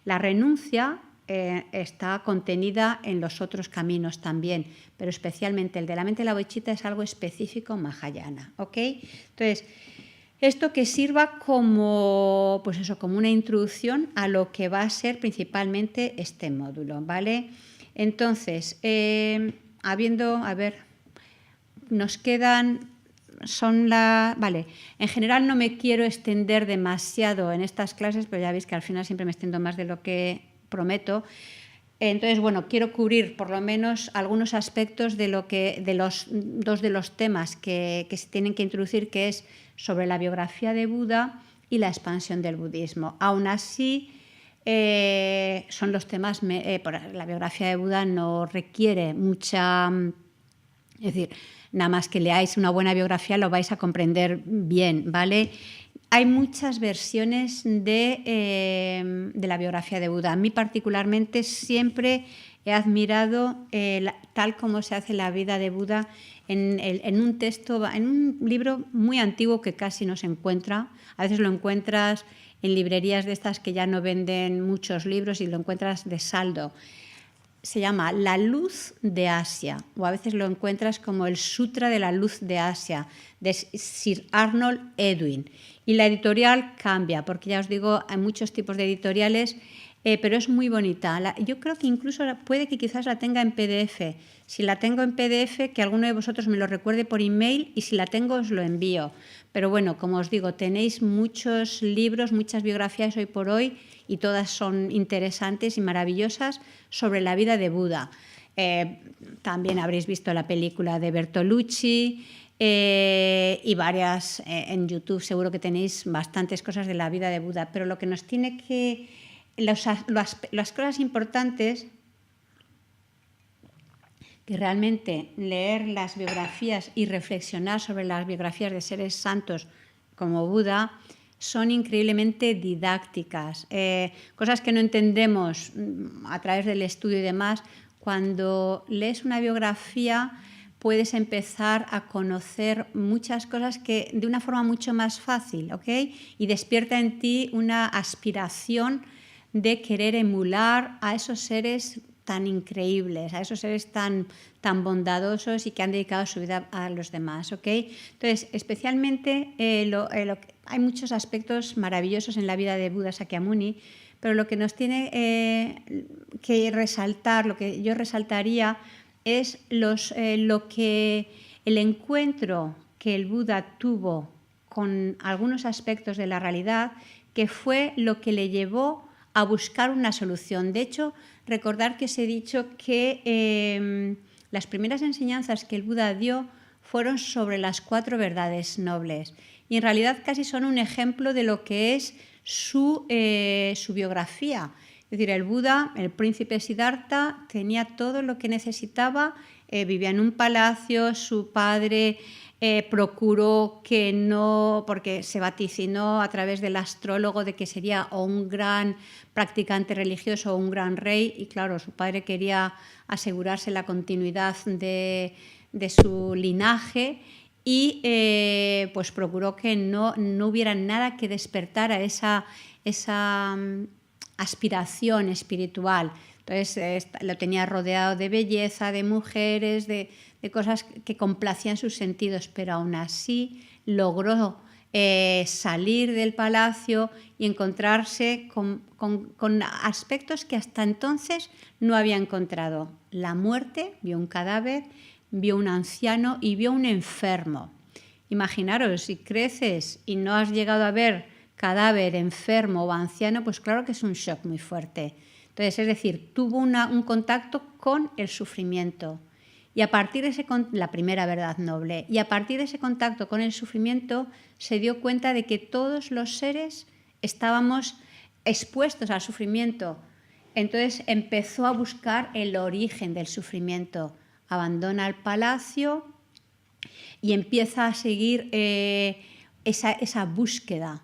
La renuncia está contenida en los otros caminos también, pero especialmente el de la mente de la bodhicitta es algo específico Mahayana, ¿ok? Entonces, esto que sirva como, pues eso, como una introducción a lo que va a ser principalmente este módulo, ¿vale? Entonces, nos quedan, vale, en general no me quiero extender demasiado en estas clases, pero ya veis que al final siempre me extiendo más de lo que prometo. Entonces, bueno, quiero cubrir por lo menos algunos aspectos de los dos de los temas que se tienen que introducir, que es sobre la biografía de Buda y la expansión del budismo. Aún así, son los temas, la biografía de Buda no requiere mucha, es decir, nada más que leáis una buena biografía lo vais a comprender bien, ¿vale? Hay muchas versiones de la biografía de Buda. A mí particularmente siempre he admirado tal como se hace la vida de Buda en un texto, en un libro muy antiguo que casi no se encuentra. A veces lo encuentras en librerías de estas que ya no venden muchos libros y lo encuentras de saldo. Se llama La Luz de Asia, o a veces lo encuentras como el Sutra de la Luz de Asia, de Sir Arnold Edwin. Y la editorial cambia, porque ya os digo, hay muchos tipos de editoriales, pero es muy bonita. Yo creo que incluso puede que quizás la tenga en PDF. Si la tengo en PDF, que alguno de vosotros me lo recuerde por email, y si la tengo os lo envío. Pero bueno, como os digo, tenéis muchos libros, muchas biografías hoy por hoy, y todas son interesantes y maravillosas sobre la vida de Buda. También habréis visto la película de Bertolucci y varias en YouTube. Seguro que tenéis bastantes cosas de la vida de Buda, pero lo que nos tiene que... Las cosas importantes, que realmente leer las biografías y reflexionar sobre las biografías de seres santos como Buda son increíblemente didácticas, cosas que no entendemos a través del estudio y demás. Cuando lees una biografía puedes empezar a conocer muchas cosas que de una forma mucho más fácil, ¿ok? Y despierta en ti una aspiración de querer emular a esos seres tan increíbles, a esos seres tan bondadosos y que han dedicado su vida a los demás, ¿ok? Entonces, especialmente hay muchos aspectos maravillosos en la vida de Buda Sakyamuni, pero lo que nos tiene que resaltar, lo que yo resaltaría es el encuentro que el Buda tuvo con algunos aspectos de la realidad, que fue lo que le llevó a buscar una solución. De hecho, recordar que os he dicho que las primeras enseñanzas que el Buda dio fueron sobre las 4 verdades nobles, y en realidad casi son un ejemplo de lo que es su biografía. Es decir, el Buda, el príncipe Siddhartha, tenía todo lo que necesitaba, vivía en un palacio, su padre procuró que no, porque se vaticinó a través del astrólogo de que sería o un gran practicante religioso o un gran rey, y claro, su padre quería asegurarse la continuidad de su linaje, y pues procuró que no hubiera nada que despertara esa aspiración espiritual. Entonces lo tenía rodeado de belleza, de mujeres, de cosas que complacían sus sentidos, pero aún así logró salir del palacio y encontrarse con aspectos que hasta entonces no había encontrado. La muerte, vio un cadáver, vio un anciano y vio un enfermo. Imaginaros, si creces y no has llegado a ver cadáver, enfermo o anciano, pues claro que es un shock muy fuerte. Entonces, es decir, tuvo un contacto con el sufrimiento. Y a partir de la primera verdad noble, y a partir de ese contacto con el sufrimiento, se dio cuenta de que todos los seres estábamos expuestos al sufrimiento. Entonces empezó a buscar el origen del sufrimiento. Abandona el palacio y empieza a seguir esa búsqueda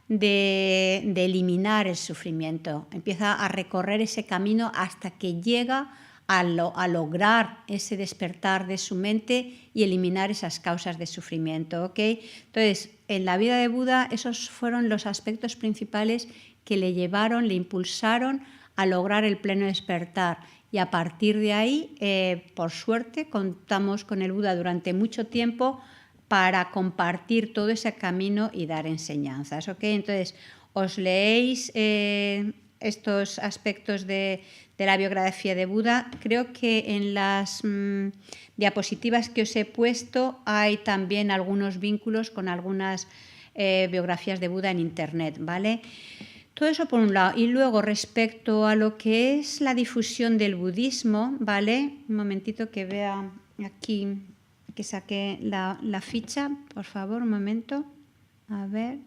de eliminar el sufrimiento. Empieza a recorrer ese camino hasta que llega a lograr ese despertar de su mente y eliminar esas causas de sufrimiento, ¿ok? Entonces, en la vida de Buda, esos fueron los aspectos principales que le llevaron, le impulsaron a lograr el pleno despertar. Y a partir de ahí, por suerte, contamos con el Buda durante mucho tiempo para compartir todo ese camino y dar enseñanzas, ¿ok? Entonces, os leéis estos aspectos de la biografía de Buda. Creo que en las diapositivas que os he puesto hay también algunos vínculos con algunas biografías de Buda en Internet, ¿vale? Todo eso por un lado. Y luego, respecto a lo que es la difusión del budismo, ¿vale? Un momentito que vea aquí, que saqué la ficha, por favor, un momento. A ver.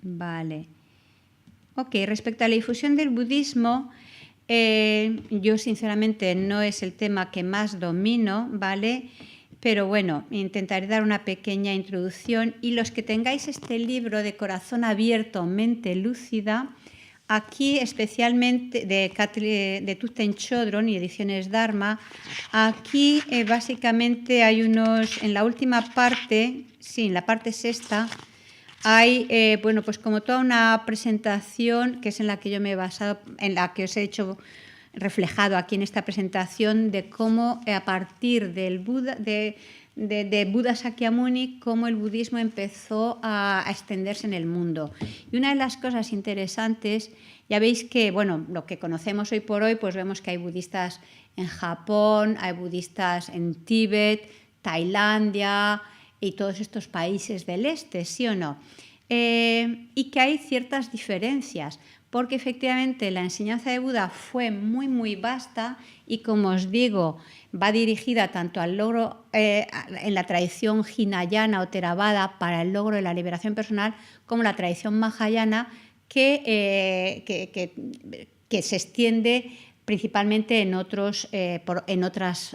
Vale. Ok, respecto a la difusión del budismo, yo sinceramente no es el tema que más domino, ¿vale? Pero bueno, intentaré dar una pequeña introducción y los que tengáis este libro de Corazón Abierto, Mente Lúcida, aquí especialmente de Thupten Chodron y Ediciones Dharma, aquí básicamente hay unos, en la última parte, sí, en la parte sexta, hay, bueno, pues como toda una presentación que es en la que yo me he basado, en la que os he hecho reflejado aquí en esta presentación de cómo a partir del Buda, de Buda Sakyamuni, cómo el budismo empezó a extenderse en el mundo. Y una de las cosas interesantes, ya veis que, bueno, lo que conocemos hoy por hoy, pues vemos que hay budistas en Japón, hay budistas en Tíbet, Tailandia y todos estos países del este, ¿sí o no? Y que hay ciertas diferencias, porque efectivamente la enseñanza de Buda fue muy, muy vasta y, como os digo, va dirigida tanto al logro, en la tradición Hinayana o Theravada, para el logro de la liberación personal, como la tradición Mahayana, que se extiende principalmente en otras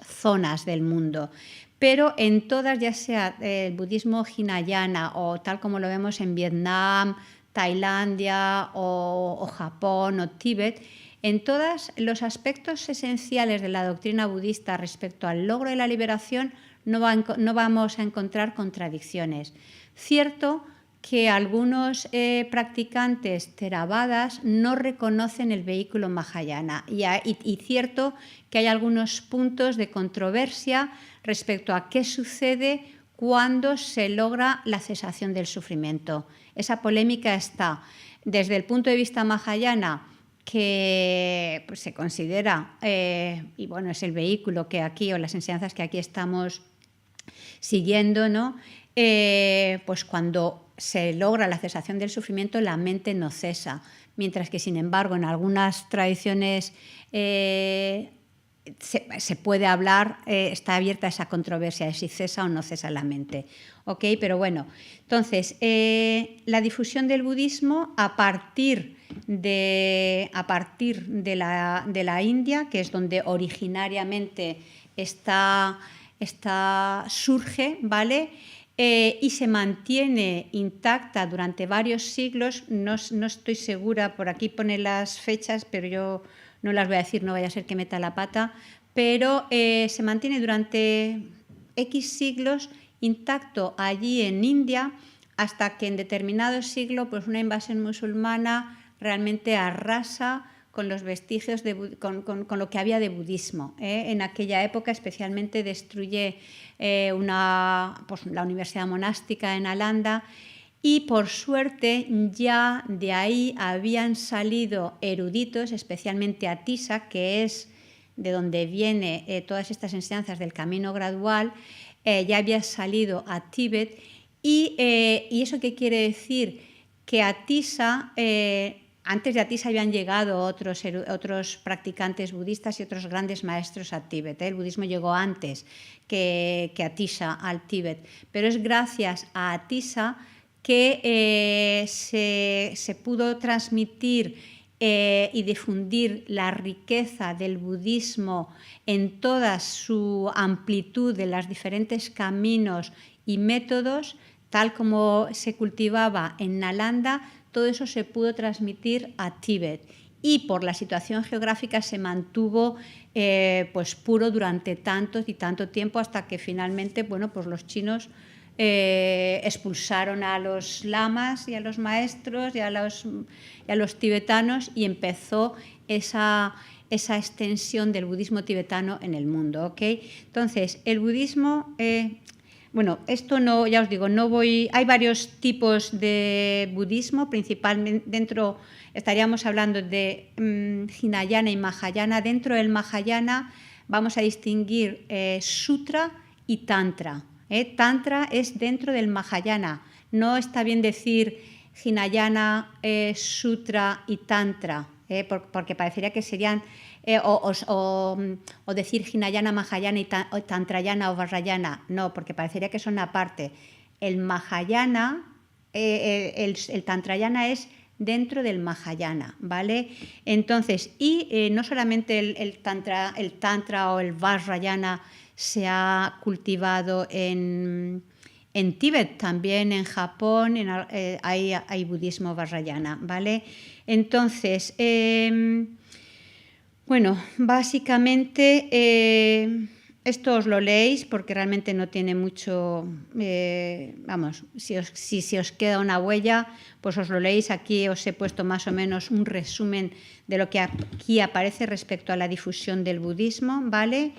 zonas del mundo. Pero en todas, ya sea el budismo Hinayana o tal como lo vemos en Vietnam, Tailandia o Japón o Tíbet, en todos los aspectos esenciales de la doctrina budista respecto al logro de la liberación no vamos a encontrar contradicciones. Cierto que algunos practicantes theravadas no reconocen el vehículo Mahayana y cierto que hay algunos puntos de controversia respecto a qué sucede cuando se logra la cesación del sufrimiento. Esa polémica está desde el punto de vista Mahayana, que pues, se considera, y bueno, es el vehículo que aquí, o las enseñanzas que aquí estamos siguiendo, ¿no? Pues cuando se logra la cesación del sufrimiento, la mente no cesa, mientras que, sin embargo, en algunas tradiciones se puede hablar, está abierta esa controversia de si cesa o no cesa la mente. ¿Ok? Pero bueno, entonces, la difusión del budismo a partir de la India, que es donde originariamente surge, ¿vale? Y se mantiene intacta durante varios siglos. No estoy segura, por aquí pone las fechas, pero yo no las voy a decir, no vaya a ser que meta la pata, pero se mantiene durante X siglos intacto allí en India, hasta que en determinado siglo pues una invasión musulmana realmente arrasa con los vestigios, con lo que había de budismo. En aquella época especialmente destruye la Universidad Monástica en Nalanda, y por suerte ya de ahí habían salido eruditos, especialmente Atisa, que es de donde vienen todas estas enseñanzas del camino gradual, ya había salido a Tíbet. ¿Y eso qué quiere decir? Que Atisa, antes de Atisa habían llegado otros practicantes budistas y otros grandes maestros a Tíbet. El budismo llegó antes que Atisa al Tíbet, pero es gracias a Atisa que se pudo transmitir y difundir la riqueza del budismo en toda su amplitud de los diferentes caminos y métodos, tal como se cultivaba en Nalanda. Todo eso se pudo transmitir a Tíbet y por la situación geográfica se mantuvo pues puro durante tanto y tanto tiempo, hasta que finalmente, bueno, pues los chinos expulsaron a los lamas y a los maestros y a los tibetanos, y empezó esa extensión del budismo tibetano en el mundo. ¿Okay? Entonces, el budismo, bueno, esto no, ya os digo, no voy. Hay varios tipos de budismo, principalmente dentro, estaríamos hablando de Hinayana y Mahayana. Dentro del Mahayana vamos a distinguir Sutra y Tantra. Tantra es dentro del Mahayana, No está bien decir Hinayana, Sutra y Tantra, porque parecería que serían, o decir Hinayana, Mahayana y Tantrayana o Vajrayana. No, porque parecería que son aparte. El Mahayana, el Tantrayana es dentro del Mahayana, ¿vale? Entonces, y no solamente el tantra o el Vajrayana se ha cultivado en Tíbet, también en Japón hay budismo Vajrayana, ¿vale? Entonces, bueno, básicamente esto os lo leéis porque realmente no tiene mucho, vamos, si os queda una huella, pues os lo leéis. Aquí os he puesto más o menos un resumen de lo que aquí aparece respecto a la difusión del budismo, ¿vale?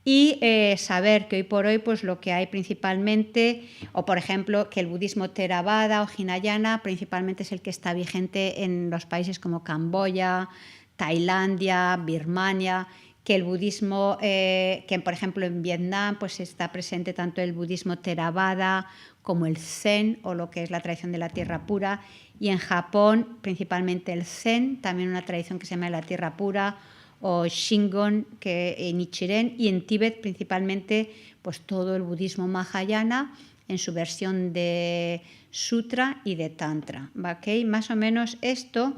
Y saber que hoy por hoy pues lo que hay principalmente, o por ejemplo que el budismo Theravada o Hinayana principalmente es el que está vigente en los países como Camboya, Tailandia, Birmania, que el budismo, que por ejemplo en Vietnam pues está presente tanto el budismo Theravada como el Zen o lo que es la tradición de la tierra pura, y en Japón principalmente el Zen, también una tradición que se llama la tierra pura, o Shingon, que en Nichiren, y en Tíbet principalmente pues todo el budismo Mahayana en su versión de Sutra y de Tantra, ¿okay? Más o menos esto,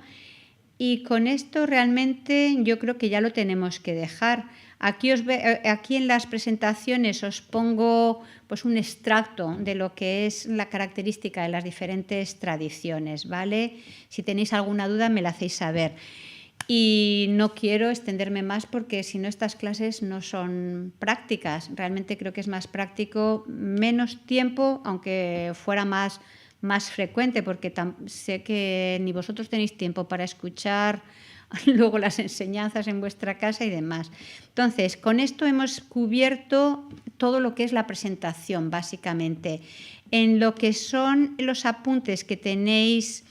y con esto realmente yo creo que ya lo tenemos que dejar. Aquí en las presentaciones os pongo pues un extracto de lo que es la característica de las diferentes tradiciones, ¿vale? Si tenéis alguna duda me la hacéis saber. Y no quiero extenderme más porque si no estas clases no son prácticas. Realmente creo que es más práctico, menos tiempo, aunque fuera más frecuente, porque sé que ni vosotros tenéis tiempo para escuchar luego las enseñanzas en vuestra casa y demás. Entonces, con esto hemos cubierto todo lo que es la presentación, básicamente. En lo que son los apuntes que tenéis,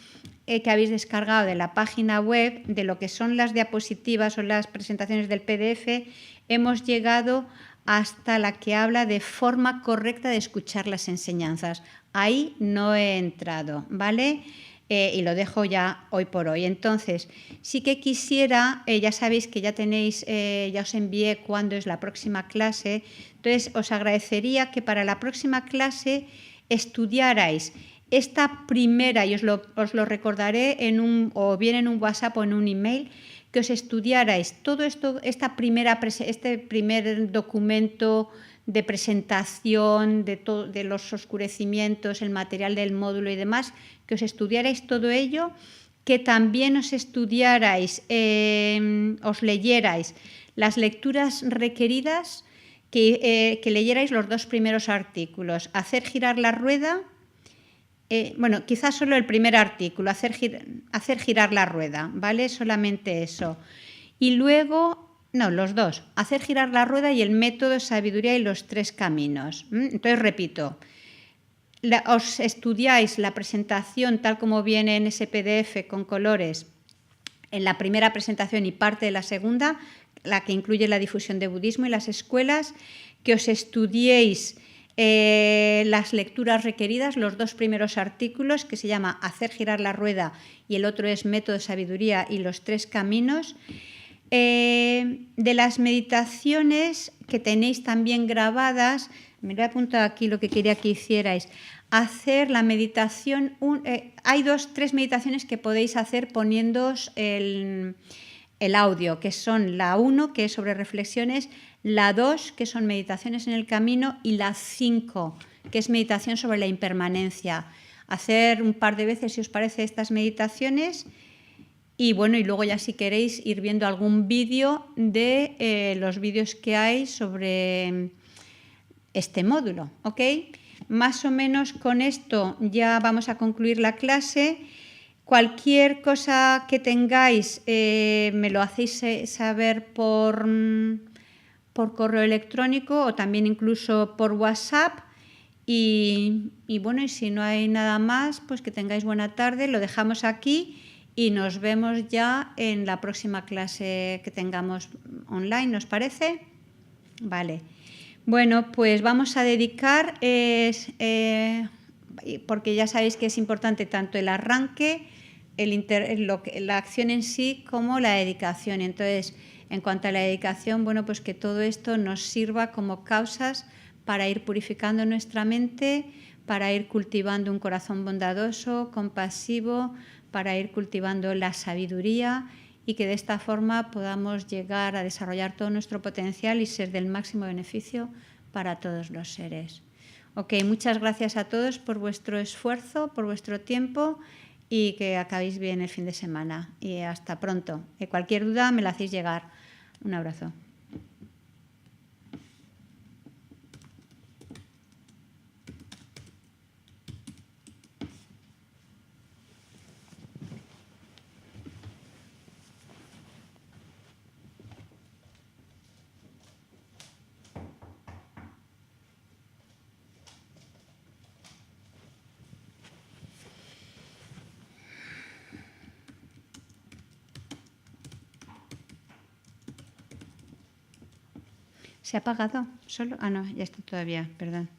que habéis descargado de la página web, de lo que son las diapositivas o las presentaciones del PDF, hemos llegado hasta la que habla de forma correcta de escuchar las enseñanzas. Ahí no he entrado, ¿vale? Y lo dejo ya hoy por hoy. Entonces, sí que quisiera, ya sabéis que ya tenéis, ya os envié cuándo es la próxima clase, entonces os agradecería que para la próxima clase estudiarais esta primera, y os lo recordaré o bien en un WhatsApp o en un email, que os estudiarais todo esto, este primer documento de presentación, de los oscurecimientos, el material del módulo y demás, que os estudiarais todo ello, que también os estudiarais, os leyerais las lecturas requeridas, que leyerais los 2 primeros artículos, Hacer girar la rueda. Bueno, quizás solo el primer artículo, hacer girar la rueda, ¿vale? Solamente eso. Y luego, no, los 2, hacer girar la rueda y el método de sabiduría y los 3 caminos. Entonces, repito, os estudiáis la presentación tal como viene en ese PDF con colores en la primera presentación y parte de la segunda, la que incluye la difusión de budismo y las escuelas, que os estudiéis las lecturas requeridas, los 2 primeros artículos, que se llama Hacer girar la rueda y el otro es Método de sabiduría y los 3 caminos. De las meditaciones que tenéis también grabadas, me lo he apuntado aquí lo que quería que hicierais, hacer la meditación, hay 3 meditaciones que podéis hacer poniéndoos el audio, que son la 1, que es sobre reflexiones, la 2, que son meditaciones en el camino, y la 5, que es meditación sobre la impermanencia. Hacer un par de veces, si os parece, estas meditaciones, y bueno, y luego ya si queréis ir viendo algún vídeo de los vídeos que hay sobre este módulo, ¿ok? Más o menos con esto ya vamos a concluir la clase. Cualquier cosa que tengáis me lo hacéis saber por correo electrónico o también incluso por WhatsApp. Y bueno, y si no hay nada más, pues que tengáis buena tarde. Lo dejamos aquí y nos vemos ya en la próxima clase que tengamos online, ¿nos parece? Vale. Bueno, pues vamos a dedicar porque ya sabéis que es importante tanto el arranque, la acción en sí, como la dedicación. Entonces, en cuanto a la dedicación, bueno, pues que todo esto nos sirva como causas para ir purificando nuestra mente, para ir cultivando un corazón bondadoso, compasivo, para ir cultivando la sabiduría y que de esta forma podamos llegar a desarrollar todo nuestro potencial y ser del máximo beneficio para todos los seres. Ok, muchas gracias a todos por vuestro esfuerzo, por vuestro tiempo y que acabéis bien el fin de semana. Y hasta pronto. Cualquier duda me la hacéis llegar. Un abrazo. ¿Se ha apagado? ¿Solo? Ah, no, ya está todavía, perdón.